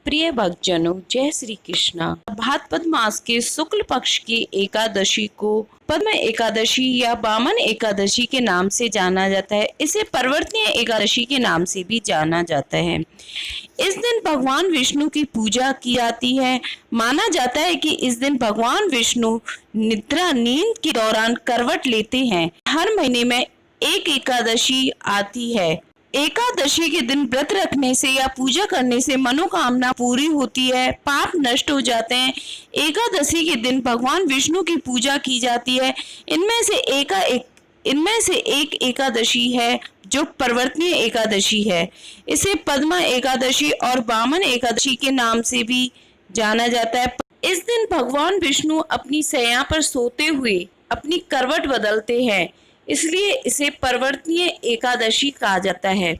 प्रिय भक्तजनों, जय श्री कृष्णा। भाद्रपद मास के शुक्ल पक्ष की एकादशी को पद्म एकादशी या वामन एकादशी के नाम से जाना जाता है। इसे परिवर्तनीय एकादशी के नाम से भी जाना जाता है। इस दिन भगवान विष्णु की पूजा की जाती है। माना जाता है कि इस दिन भगवान विष्णु नींद के दौरान करवट लेते हैं। हर महीने में एक एकादशी आती है। एकादशी के दिन व्रत रखने से या पूजा करने से मनोकामना पूरी होती है, पाप नष्ट हो जाते हैं। एकादशी के दिन भगवान विष्णु की पूजा की जाती है। इनमें से एक एकादशी है जो परिवर्तनीय एकादशी है। इसे पद्मा एकादशी और वामन एकादशी के नाम से भी जाना जाता है। इस दिन भगवान विष्णु अपनी शैया पर सोते हुए अपनी करवट बदलते हैं, इसलिए इसे परिवर्तनीय एकादशी कहा जाता है।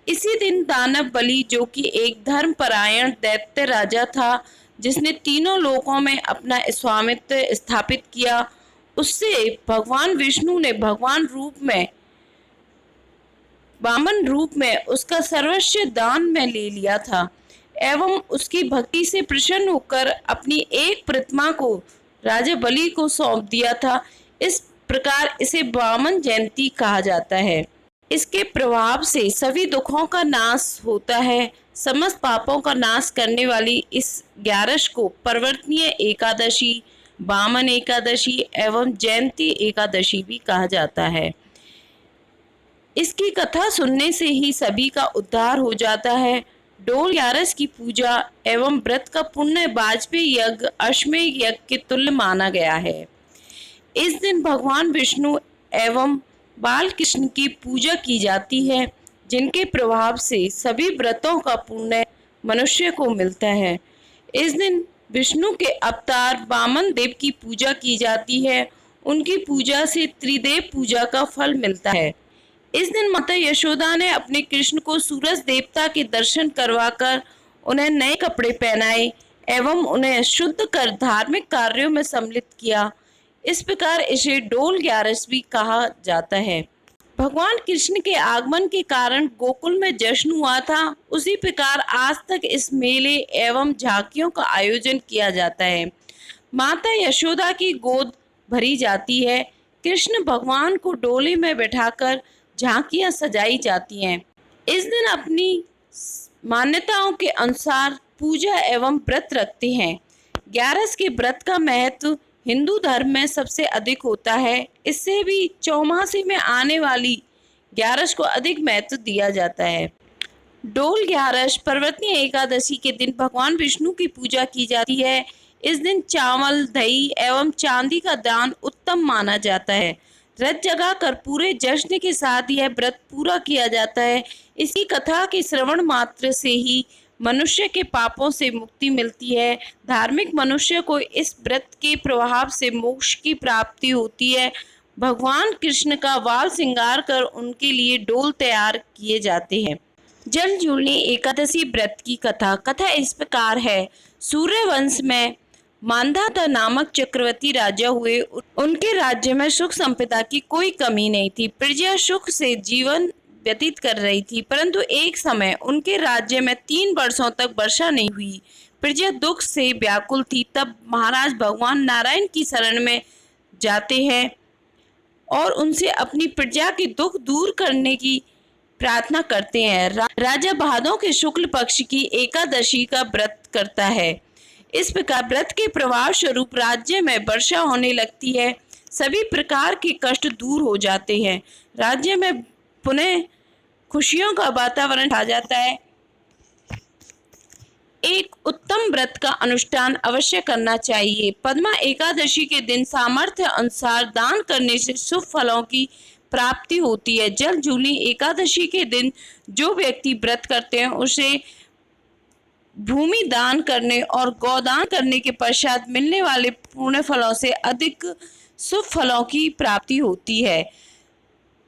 इसी दिन दानव बलि, जो कि एक धर्मपरायण दैत्य राजा था जिसने तीनों लोकों में अपना स्वामित्व स्थापित किया, उससे भगवान विष्णु ने वामन रूप में उसका सर्वस्व दान में ले लिया था एवं उसकी भक्ति से प्रसन्न होकर अपनी एक प्रतिमा को राजा बलि को सौंप दिया था। इस प्रकार इसे वामन जयंती कहा जाता है। इसके प्रभाव से सभी दुखों का नाश होता है। समस्त पापों का नाश करने वाली इस 11 को परिवर्तनीय एकादशी, वामन एकादशी एवं जयंती एकादशी भी कहा जाता है। इसकी कथा सुनने से ही सभी का उद्धार हो जाता है। डोल 11 की पूजा एवं व्रत का पुण्य वाजपेयी यज्ञ, अश्वमेध यज्ञ के तुल्य माना गया है। इस दिन भगवान विष्णु एवं बाल कृष्ण की पूजा की जाती है, जिनके प्रभाव से सभी व्रतों का पुण्य मनुष्य को मिलता है। इस दिन विष्णु के अवतार वामन देव की पूजा की जाती है। उनकी पूजा से त्रिदेव पूजा का फल मिलता है। इस दिन माता यशोदा ने अपने कृष्ण को सूरज देवता के दर्शन करवाकर उन्हें नए कपड़े पहनाए एवं उन्हें शुद्ध कर धार्मिक कार्यों में सम्मिलित किया। इस प्रकार इसे डोल 11 भी कहा जाता है। भगवान कृष्ण के आगमन के कारण गोकुल में जश्न हुआ था, उसी प्रकार आज तक इस मेले एवं झांकियों का आयोजन किया जाता है। माता यशोदा की गोद भरी जाती है। कृष्ण भगवान को डोले में बैठाकर झांकियां सजाई जाती हैं। इस दिन अपनी मान्यताओं के अनुसार पूजा एवं व्रत रखते हैं। 11 के व्रत का महत्व हिंदू धर्म में सबसे अधिक होता है। इससे भी चौमासी में आने वाली 11 को अधिक महत्व दिया जाता है। डोल 11 परिवर्तनीय एकादशी के दिन भगवान विष्णु की पूजा की जाती है। इस दिन चावल, दही एवं चांदी का दान उत्तम माना जाता है। व्रत जगा कर पूरे जश्न के साथ यह व्रत पूरा किया जाता है। इसी कथा के श्रवण मात्र से ही मनुष्य के पापों से मुक्ति मिलती है। धार्मिक मनुष्य को इस व्रत के प्रभाव से मोक्ष की प्राप्ति होती है। भगवान कृष्ण का वाल श्रृंगार कर उनके लिए डोल तैयार किए जाते हैं। जल झूलनी एकादशी व्रत की कथा इस प्रकार है। सूर्यवंश में मांधाता नामक चक्रवर्ती राजा हुए। उनके राज्य में सुख संपदा की कोई कमी नहीं थी। प्रजा सुख से जीवन व्यतीत कर रही थी, परंतु एक समय उनके राज्य में 3 वर्षों तक वर्षा नहीं हुई। प्रजा दुख से व्याकुल थी। तब महाराज भगवान नारायण की शरण में जाते हैं और उनसे अपनी प्रजा के दुख दूर करने की प्रार्थना करते हैं। राजा भादों के शुक्ल पक्ष की एकादशी का व्रत करता है। इस प्रकार व्रत के प्रभाव स्वरूप राज्य में वर्षा होने लगती है। सभी प्रकार के कष्ट दूर हो जाते हैं। राज्य में पुनः खुशियों का वातावरण छा जाता है। एक उत्तम व्रत का अनुष्ठान अवश्य करना चाहिए। पद्मा एकादशी के दिन सामर्थ्य अनुसार दान करने से शुभ फलों की प्राप्ति होती है। जल झूलनी एकादशी के दिन जो व्यक्ति व्रत करते हैं उसे भूमि दान करने और गोदान करने के पश्चात मिलने वाले पुण्य फलों से अधिक शुभ फलों की प्राप्ति होती है।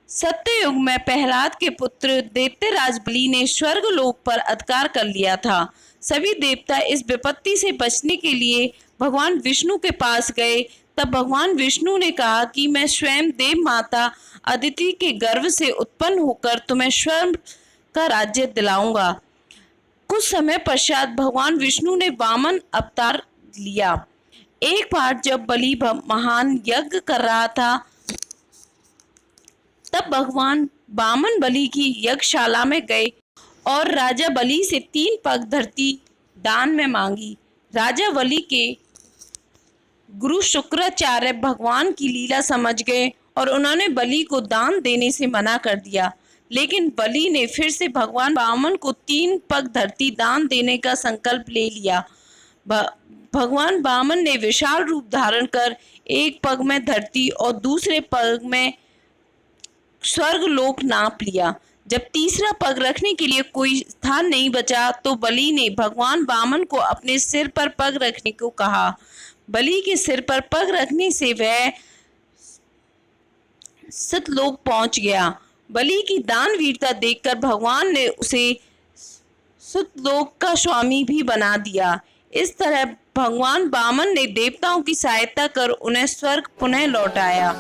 सत्ययुग में प्रहलाद के पुत्र दैत्यराज बलि ने स्वर्ग लोक पर अधिकार कर लिया था। सभी देवता इस विपत्ति से बचने के लिए भगवान विष्णु के पास गए। तब भगवान विष्णु ने कहा कि मैं स्वयं देव माता अदिति के गर्भ से उत्पन्न होकर तुम्हें स्वर्ग का राज्य दिलाऊंगा। कुछ समय पश्चात भगवान विष्णु ने वामन अवतार लिया। एक बार जब बलि महान यज्ञ कर रहा था, तब भगवान वामन बलि की यज्ञशाला में गए और राजा बलि से 3 पग धरती दान में मांगी। राजा बलि के गुरु शुक्राचार्य भगवान की लीला समझ गए और उन्होंने बलि को दान देने से मना कर दिया। लेकिन बलि ने फिर से भगवान वामन को 3 पग धरती दान देने का संकल्प ले लिया। भगवान वामन ने विशाल रूप धारण कर एक पग में धरती और दूसरे पग में स्वर्ग लोक नाप लिया। जब तीसरा पग रखने के लिए कोई स्थान नहीं बचा तो बलि ने भगवान वामन को अपने सिर पर पग रखने को कहा। बलि के सिर पर पग रखने से वह सतलोक पहुंच गया। बलि की दानवीरता देखकर भगवान ने उसे सतलोक का स्वामी भी बना दिया। इस तरह भगवान वामन ने देवताओं की सहायता कर उन्हें स्वर्ग पुनः लौटाया।